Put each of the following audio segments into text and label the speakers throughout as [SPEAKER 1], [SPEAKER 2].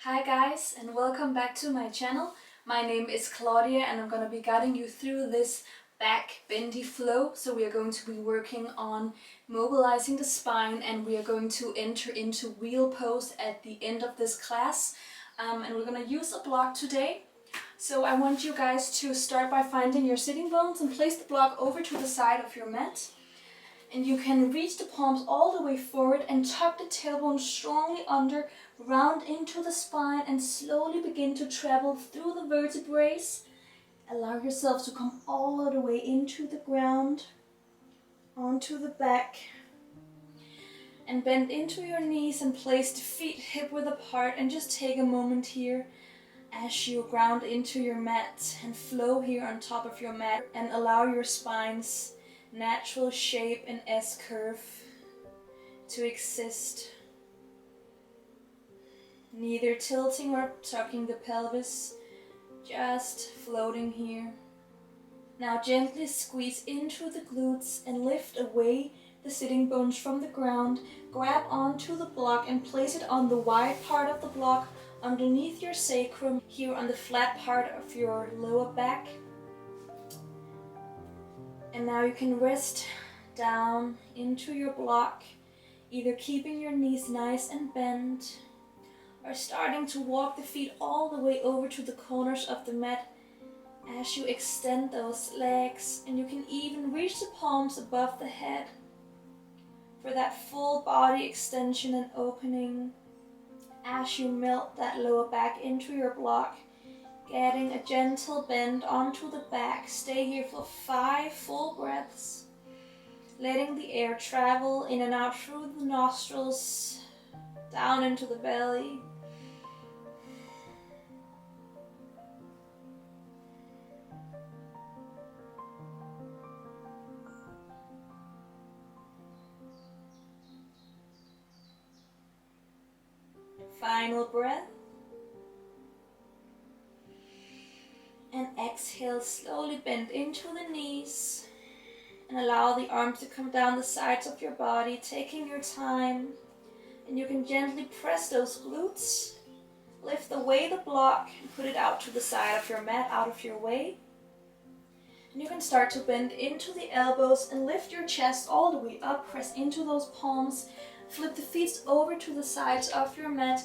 [SPEAKER 1] Hi guys, and welcome back to my channel. My name is Claudia and I'm going to be guiding you through this back bendy flow. So we are going to be working on mobilizing the spine, and we are going to enter into wheel pose at the end of this class. And we're going to use a block today. So I want you guys to start by finding your sitting bones and place the block over to the side of your mat. And you can reach the palms all the way forward and tuck the tailbone strongly under, round into the spine, and slowly begin to travel through the vertebrae. Allow yourself to come all the way into the ground, onto the back, and bend into your knees and place the feet hip width apart, and just take a moment here as you ground into your mat and flow here on top of your mat, and allow your spine's natural shape and S-curve to exist. Neither tilting or tucking the pelvis, just floating here. Now gently squeeze into the glutes and lift away the sitting bones from the ground. Grab onto the block and place it on the wide part of the block underneath your sacrum, here on the flat part of your lower back. And now you can rest down into your block, either keeping your knees nice and bent or starting to walk the feet all the way over to the corners of the mat as you extend those legs. And you can even reach the palms above the head for that full body extension and opening as you melt that lower back into your block. Getting a gentle bend onto the back. Stay here for 5 full breaths. Letting the air travel in and out through the nostrils, down into the belly. Final breath. And exhale, slowly bend into the knees and allow the arms to come down the sides of your body, taking your time. And you can gently press those glutes, lift away the block and put it out to the side of your mat, out of your way. And you can start to bend into the elbows and lift your chest all the way up, press into those palms, flip the feet over to the sides of your mat,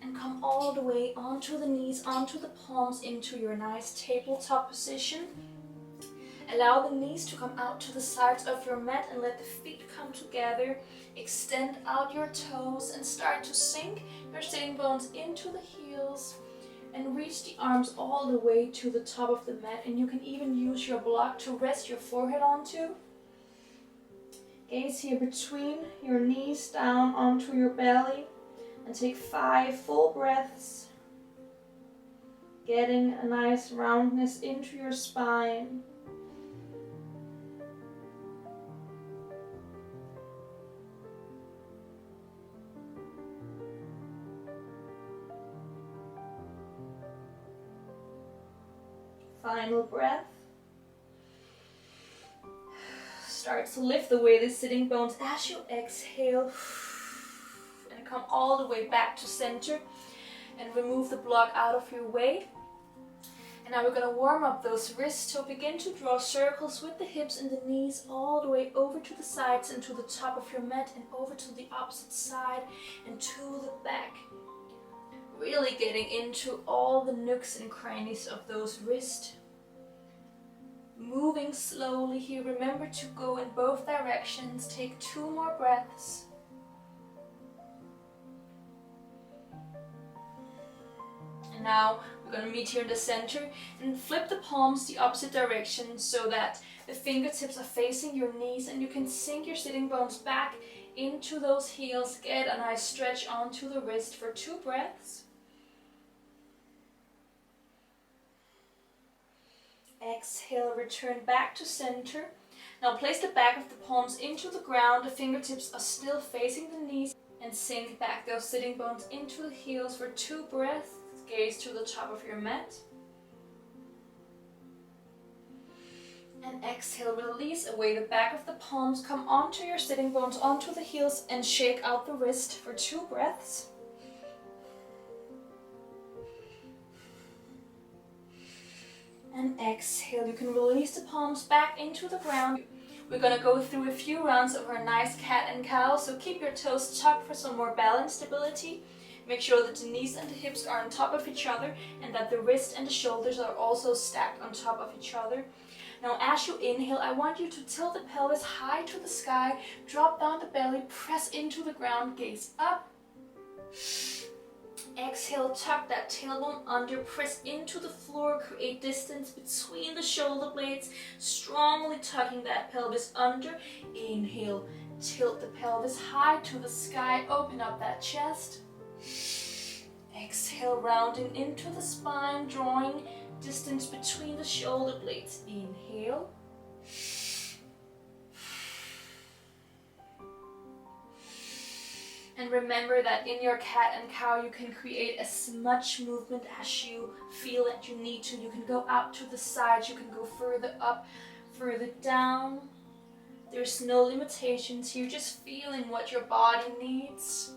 [SPEAKER 1] and come all the way onto the knees, onto the palms, into your nice tabletop position. Allow the knees to come out to the sides of your mat and let the feet come together. Extend out your toes and start to sink your sitting bones into the heels and reach the arms all the way to the top of the mat. And you can even use your block to rest your forehead onto. Gaze here between your knees down onto your belly. And take 5 full breaths, getting a nice roundness into your spine. Final breath. Start to lift away the sitting bones as you exhale. Come all the way back to center and remove the block out of your way. And now we're going to warm up those wrists. So begin to draw circles with the hips and the knees all the way over to the sides and to the top of your mat, and over to the opposite side and to the back. Really getting into all the nooks and crannies of those wrists. Moving slowly here. Remember to go in both directions. Take 2 more breaths. And now we're going to meet here in the center and flip the palms the opposite direction so that the fingertips are facing your knees, and you can sink your sitting bones back into those heels. Get a nice stretch onto the wrist for 2 breaths. Exhale, return back to center. Now place the back of the palms into the ground. The fingertips are still facing the knees, and sink back those sitting bones into the heels for 2 breaths. Gaze to the top of your mat. And exhale, release away the back of the palms. Come onto your sitting bones, onto the heels, and shake out the wrist for 2 breaths. And exhale. You can release the palms back into the ground. We're gonna go through a few rounds of our nice cat and cow, so keep your toes tucked for some more balance stability. Make sure that the knees and the hips are on top of each other and that the wrist and the shoulders are also stacked on top of each other. Now as you inhale, I want you to tilt the pelvis high to the sky, drop down the belly, press into the ground, gaze up. Exhale, tuck that tailbone under, press into the floor, create distance between the shoulder blades, strongly tucking that pelvis under. Inhale, tilt the pelvis high to the sky, open up that chest. Exhale, rounding into the spine, drawing distance between the shoulder blades. Inhale. And remember that in your cat and cow, you can create as much movement as you feel that you need to. You can go out to the sides, you can go further up, further down. There's no limitations here, just feeling what your body needs.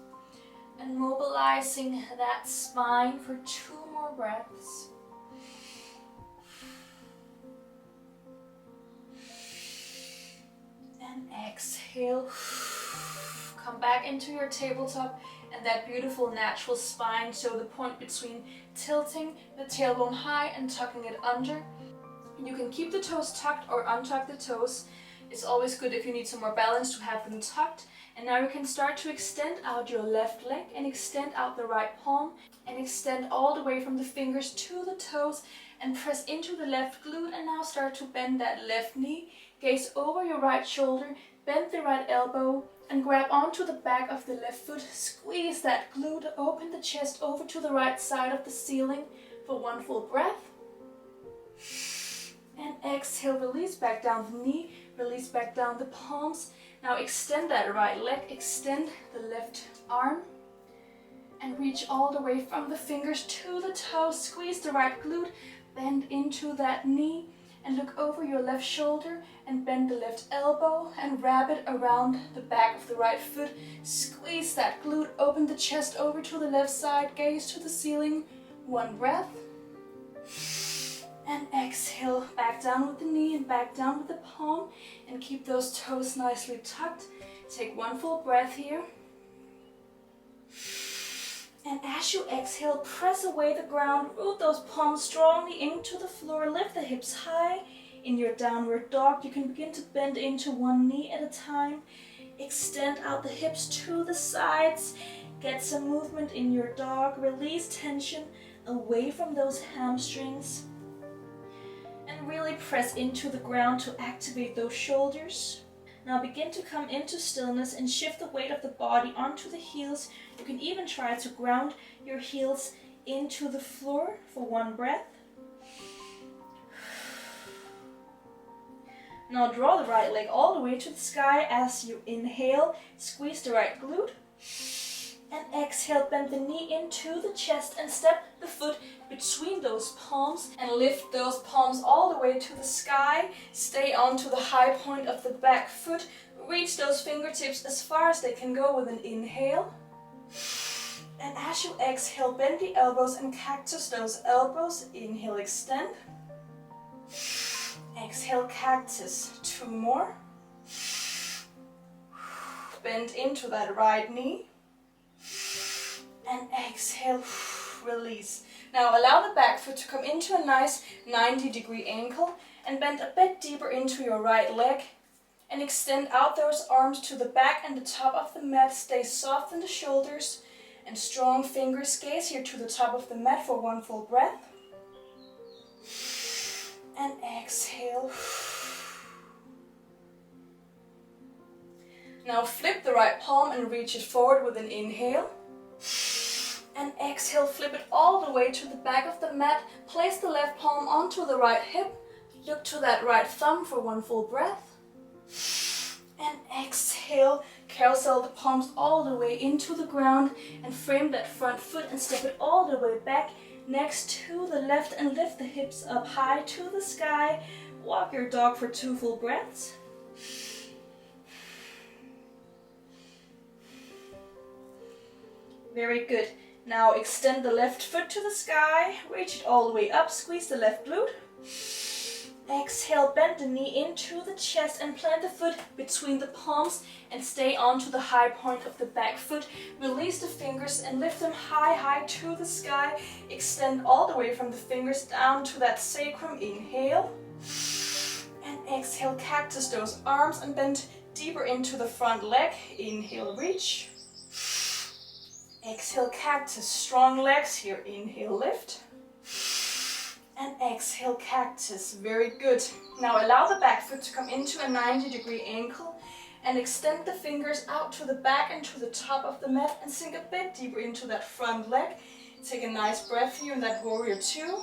[SPEAKER 1] And mobilizing that spine for 2 more breaths. And exhale. Come back into your tabletop and that beautiful natural spine, so the point between tilting the tailbone high and tucking it under. You can keep the toes tucked or untuck the toes. It's always good if you need some more balance to have them tucked. And now you can start to extend out your left leg and extend out the right palm and extend all the way from the fingers to the toes and press into the left glute, and now start to bend that left knee, gaze over your right shoulder, bend the right elbow and grab onto the back of the left foot, squeeze that glute, open the chest over to the right side of the ceiling for 1 full breath. And exhale, release back down the knee, release back down the palms. Now extend that right leg, extend the left arm and reach all the way from the fingers to the toes. Squeeze the right glute, bend into that knee and look over your left shoulder and bend the left elbow and wrap it around the back of the right foot. Squeeze that glute, open the chest over to the left side, gaze to the ceiling. 1 breath. And exhale, back down with the knee and back down with the palm, and keep those toes nicely tucked. Take 1 full breath here. And as you exhale, press away the ground, root those palms strongly into the floor, lift the hips high. In your downward dog, you can begin to bend into 1 knee at a time. Extend out the hips to the sides. Get some movement in your dog. Release tension away from those hamstrings. And really press into the ground to activate those shoulders. Now begin to come into stillness and shift the weight of the body onto the heels. You can even try to ground your heels into the floor for 1 breath. Now draw the right leg all the way to the sky as you inhale. Squeeze the right glute. And exhale, bend the knee into the chest and step the foot between those palms and lift those palms all the way to the sky. Stay onto the high point of the back foot. Reach those fingertips as far as they can go with an inhale. And as you exhale, bend the elbows and cactus those elbows. Inhale, extend. Exhale, cactus. 2 more. Bend into that right knee. And exhale, release. Now allow the back foot to come into a nice 90-degree ankle and bend a bit deeper into your right leg and extend out those arms to the back and the top of the mat. Stay soft in the shoulders and strong fingers. Gaze here to the top of the mat for 1 full breath. And exhale. Now flip the right palm and reach it forward with an inhale. And exhale, flip it all the way to the back of the mat. Place the left palm onto the right hip. Look to that right thumb for 1 full breath. And exhale, carousel the palms all the way into the ground and frame that front foot and step it all the way back next to the left and lift the hips up high to the sky. Walk your dog for 2 full breaths. Very good. Now extend the left foot to the sky, reach it all the way up, squeeze the left glute. Exhale, bend the knee into the chest and plant the foot between the palms and stay onto the high point of the back foot. Release the fingers and lift them high, high to the sky. Extend all the way from the fingers down to that sacrum. Inhale. And exhale, cactus those arms and bend deeper into the front leg. Inhale, reach. Exhale, cactus, strong legs here. Inhale, lift. And exhale, cactus. Very good. Now allow the back foot to come into a 90-degree angle and extend the fingers out to the back and to the top of the mat and sink a bit deeper into that front leg. Take a nice breath here in that warrior two.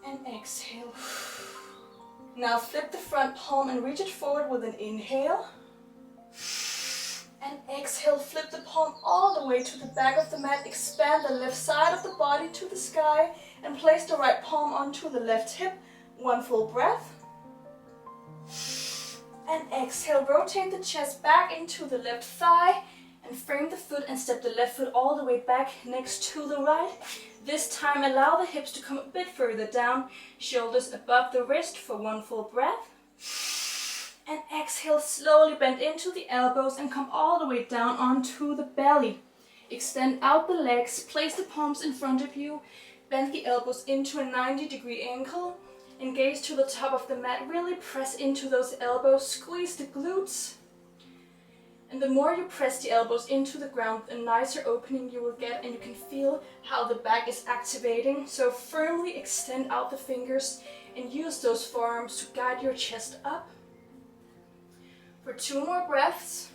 [SPEAKER 1] And exhale. Now flip the front palm and reach it forward with an inhale. And exhale, flip the palm all the way to the back of the mat. Expand the left side of the body to the sky and place the right palm onto the left hip. One full breath. And exhale, rotate the chest back into the left thigh and frame the foot and step the left foot all the way back next to the right. This time allow the hips to come a bit further down, shoulders above the wrist for one full breath. And exhale, slowly bend into the elbows and come all the way down onto the belly. Extend out the legs, place the palms in front of you, bend the elbows into a 90-degree angle, and gaze to the top of the mat. Really press into those elbows, squeeze the glutes. And the more you press the elbows into the ground, the nicer opening you will get, and you can feel how the back is activating. So firmly extend out the fingers and use those forearms to guide your chest up. For 2 more breaths.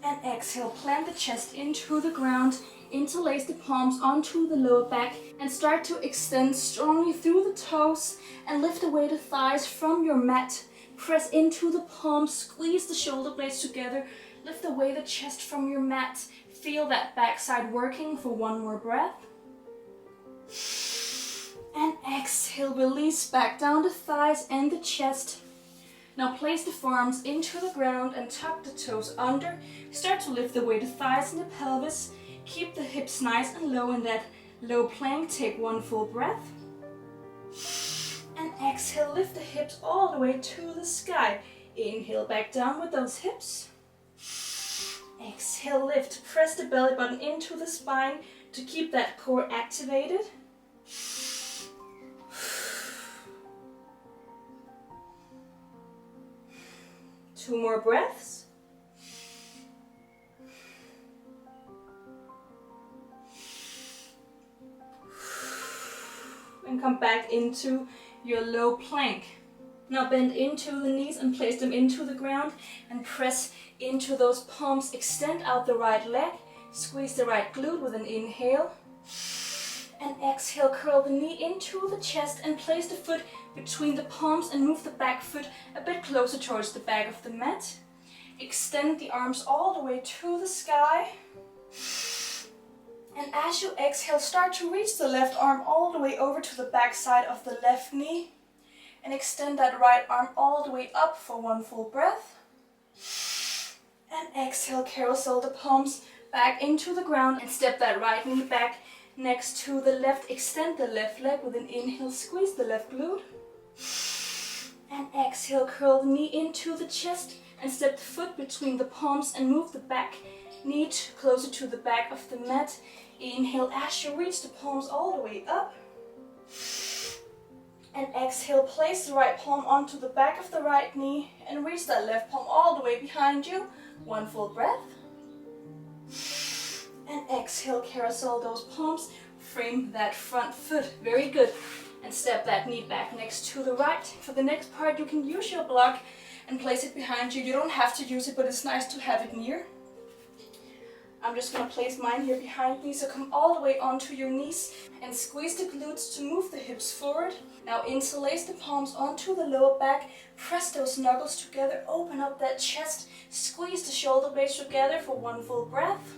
[SPEAKER 1] And exhale, plant the chest into the ground, interlace the palms onto the lower back and start to extend strongly through the toes and lift away the thighs from your mat. Press into the palms, squeeze the shoulder blades together, lift away the chest from your mat. Feel that backside working for 1 more breath. And exhale, release back down the thighs and the chest. Now place the forearms into the ground and tuck the toes under. Start to lift away the thighs and the pelvis. Keep the hips nice and low in that low plank. Take 1 full breath. And exhale, lift the hips all the way to the sky. Inhale, back down with those hips. Exhale, lift. Press the belly button into the spine to keep that core activated. Two more breaths. And come back into your low plank. Now bend into the knees and place them into the ground and press into those palms. Extend out the right leg. Squeeze the right glute with an inhale. And exhale, curl the knee into the chest and place the foot between the palms and move the back foot a bit closer towards the back of the mat. Extend the arms all the way to the sky. And as you exhale, start to reach the left arm all the way over to the back side of the left knee. And extend that right arm all the way up for 1 full breath. And exhale, carousel the palms back into the ground and step that right knee back next to the left. Extend the left leg with an inhale, squeeze the left glute. And exhale, curl the knee into the chest and step the foot between the palms and move the back knee closer to the back of the mat. Inhale as you reach the palms all the way up. And exhale, place the right palm onto the back of the right knee and reach that left palm all the way behind you. 1 full breath. And exhale, carousel those palms, frame that front foot. Very good. And step that knee back next to the right. For the next part, you can use your block and place it behind you. You don't have to use it, but it's nice to have it near. I'm just going to place mine here behind me. So come all the way onto your knees and squeeze the glutes to move the hips forward. Now interlace the palms onto the lower back. Press those knuckles together. Open up that chest. Squeeze the shoulder blades together for 1 full breath.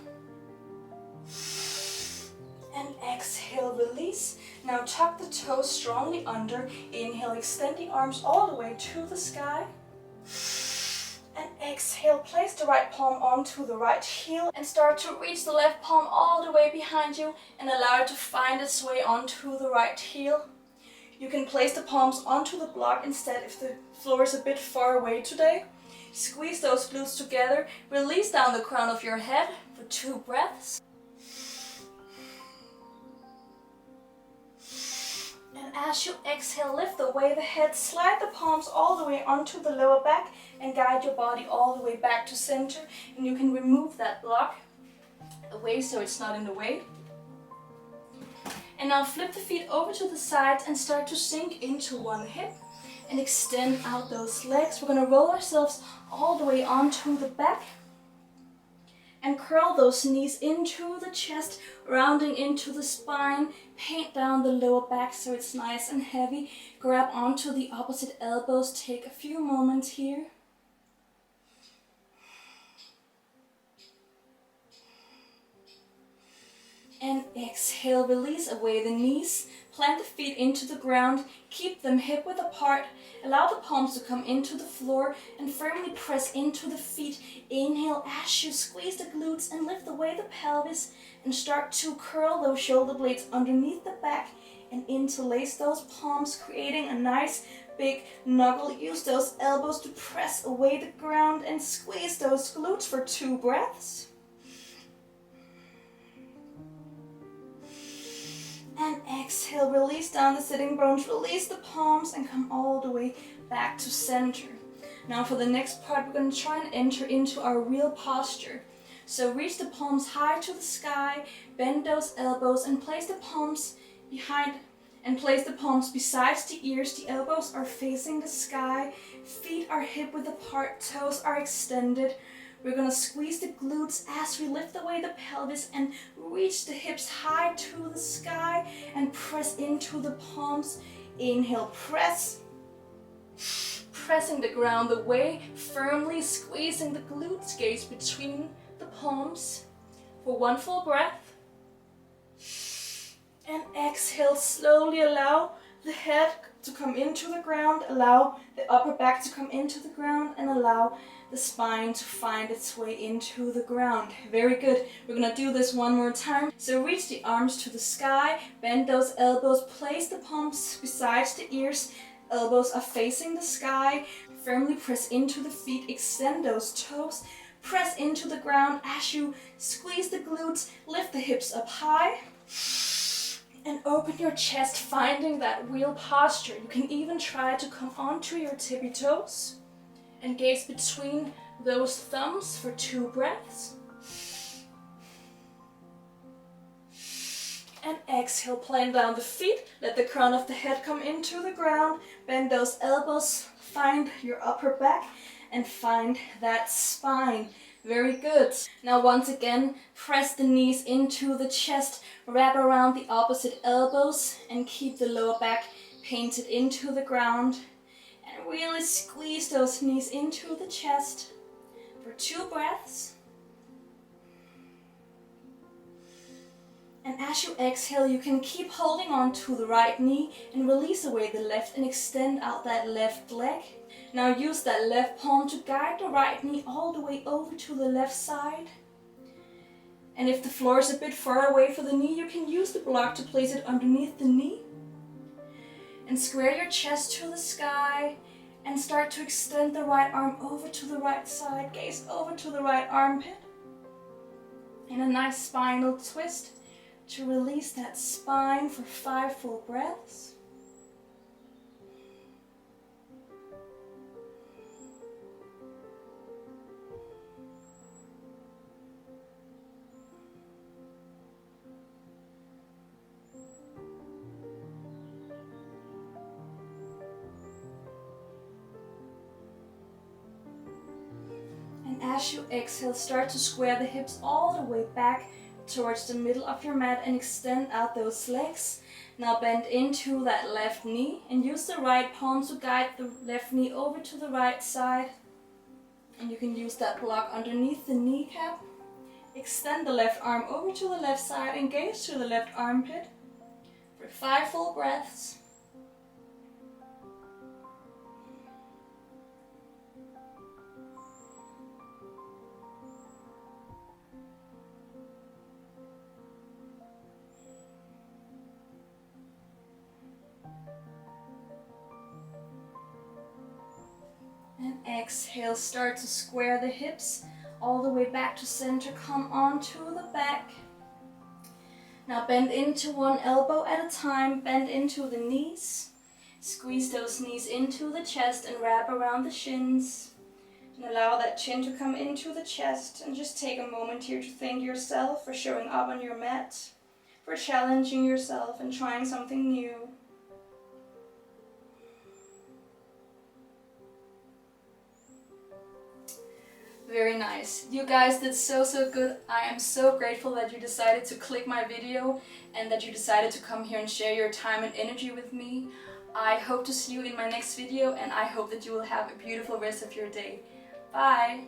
[SPEAKER 1] And exhale, release. Now tuck the toes strongly under. Inhale, extend the arms all the way to the sky. And exhale, place the right palm onto the right heel and start to reach the left palm all the way behind you and allow it to find its way onto the right heel. You can place the palms onto the block instead if the floor is a bit far away today. Squeeze those glutes together, release down the crown of your head for 2 breaths. And as you exhale, lift away the head, slide the palms all the way onto the lower back and guide your body all the way back to center. And you can remove that block away so it's not in the way. And now flip the feet over to the sides and start to sink into one hip and extend out those legs. We're going to roll ourselves all the way onto the back and curl those knees into the chest, rounding into the spine. Paint down the lower back so it's nice and heavy. Grab onto the opposite elbows. Take a few moments here. And exhale, release away the knees. Plant the feet into the ground. Keep them hip width apart. Allow the palms to come into the floor and firmly press into the feet. Inhale as you squeeze the glutes and lift away the pelvis and start to curl those shoulder blades underneath the back and interlace those palms, creating a nice big knuckle. Use those elbows to press away the ground and squeeze those glutes for 2 breaths. And exhale, release down the sitting bones, release the palms and come all the way back to center. Now for the next part, we're going to try and enter into our real posture. So reach the palms high to the sky, bend those elbows and place the palms behind and place the palms besides the ears. The elbows are facing the sky, feet are hip width apart, toes are extended. We're going to squeeze the glutes as we lift away the pelvis and reach the hips high to the sky and press into the palms. Inhale, press. Pressing the ground away, firmly squeezing the glutes, gaze between the palms for 1 full breath. And exhale, slowly allow the head to come into the ground, allow the upper back to come into the ground and allow the spine to find its way into the ground. Very good. We're going to do this one more time. So reach the arms to the sky, bend those elbows, place the palms beside the ears. Elbows are facing the sky. Firmly press into the feet, extend those toes, press into the ground as you squeeze the glutes, lift the hips up high. And open your chest, finding that real posture. You can even try to come onto your tippy toes and gaze between those thumbs for 2 breaths. And exhale, plant down the feet. Let the crown of the head come into the ground. Bend those elbows, find your upper back and find that spine. Very good. Now once again, press the knees into the chest, wrap around the opposite elbows and keep the lower back painted into the ground. And really squeeze those knees into the chest for 2 breaths. And as you exhale, you can keep holding on to the right knee and release away the left and extend out that left leg. Now use that left palm to guide the right knee all the way over to the left side. And if the floor is a bit far away for the knee, you can use the block to place it underneath the knee. And square your chest to the sky and start to extend the right arm over to the right side. Gaze over to the right armpit. And a nice spinal twist to release that spine for 5 full breaths. As you exhale, start to square the hips all the way back towards the middle of your mat and extend out those legs. Now bend into that left knee and use the right palm to guide the left knee over to the right side. And you can use that block underneath the kneecap. Extend the left arm over to the left side and gaze to the left armpit for 5 full breaths. Exhale, start to square the hips all the way back to center. Come onto the back. Now bend into one elbow at a time, bend into the knees. Squeeze those knees into the chest and wrap around the shins. And allow that chin to come into the chest. And just take a moment here to thank yourself for showing up on your mat, for challenging yourself and trying something new. Very nice. You guys did so good. I am so grateful that you decided to click my video and that you decided to come here and share your time and energy with me. I hope to see you in my next video, and I hope that you will have a beautiful rest of your day. Bye!